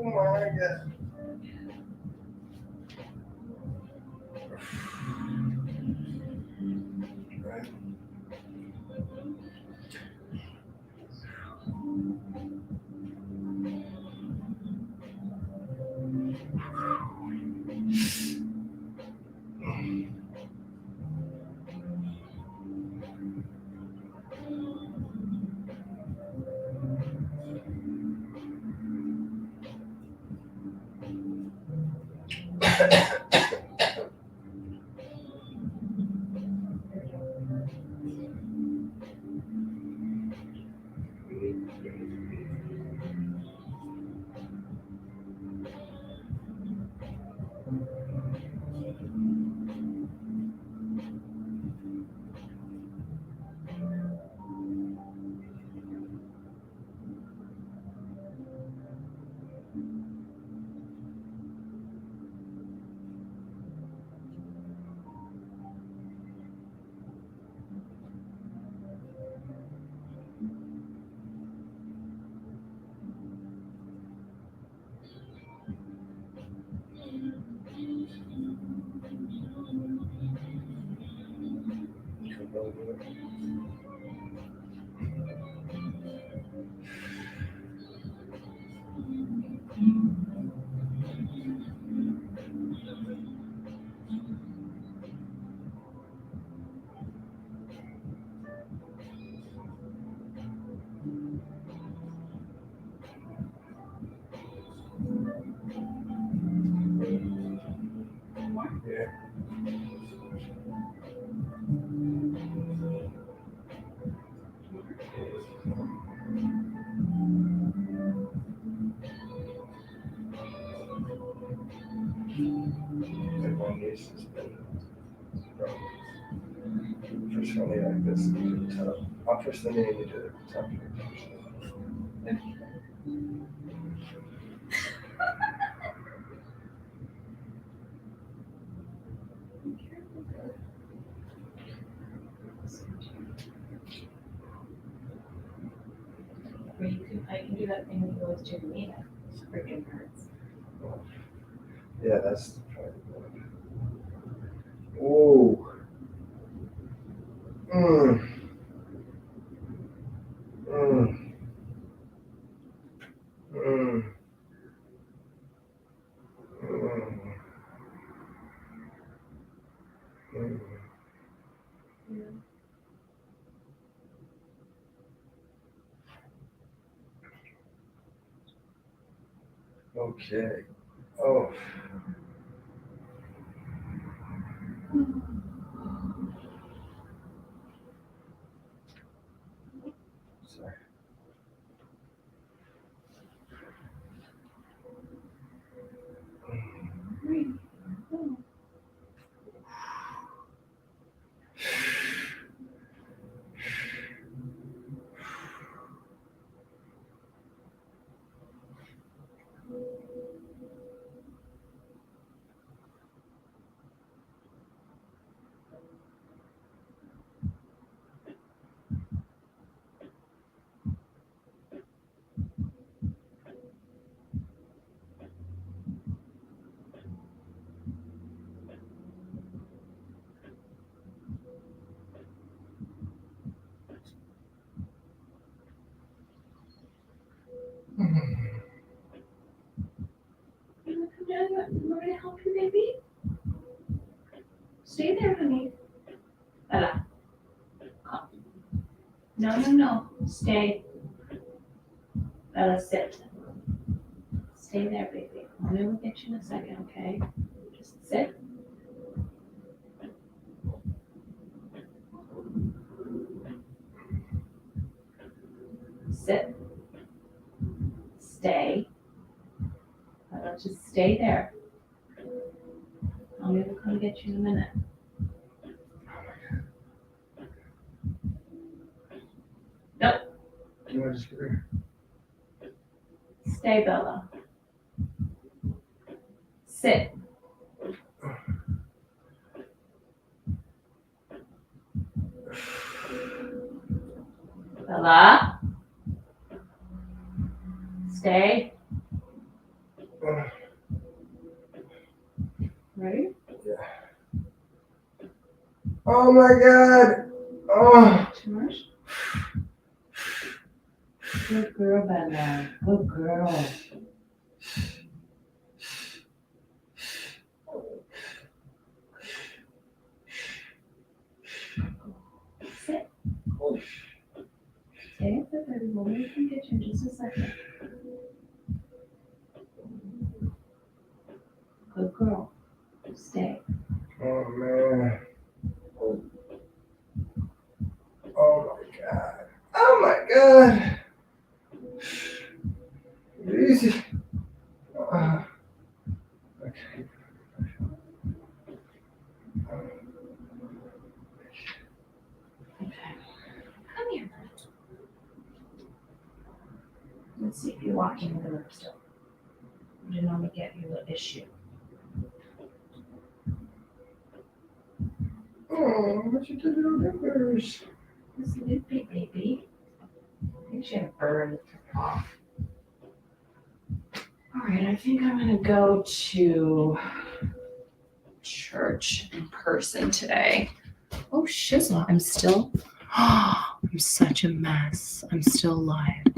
my God. Right. Yeah. Like my niece has been frequently like this. You can tell. I'll push the name into the top. Or you can, I can do that thing that you always do to me, that freaking hurts. Yeah, that's probably one. Ooh. Mm. Mm. Mm. Mm. Mm. Okay. Oh. Sorry. You wanna come down? You want me to help you, baby? Stay there, honey. Bella. Come. No, no, no. Stay. Bella, sit. Stay there, baby. Mommy will get you in a second, okay? Just sit. Sit. Stay. Bella, just stay there. Mommy will come get get you in a minute. You want to just get her? Stay, Bella. Sit. Bella. Stay. Ready? Oh my God. Oh. Too much? Good girl, Bella. Good girl. Sit. Stay up there, baby. We'll move from the kitchen in just a second. Good girl. Stay. Oh man. Oh my God. Oh my God. Easy. Okay. Okay. Come here. Let's see if you're walking with the rope still. I didn't want to get you an issue. Oh, what you did to the numbers? This little big baby. I think she had a burn with her paw. All right, I think I'm gonna go to church in person today. Oh, shizzle, I'm still, I'm such a mess. I'm still alive.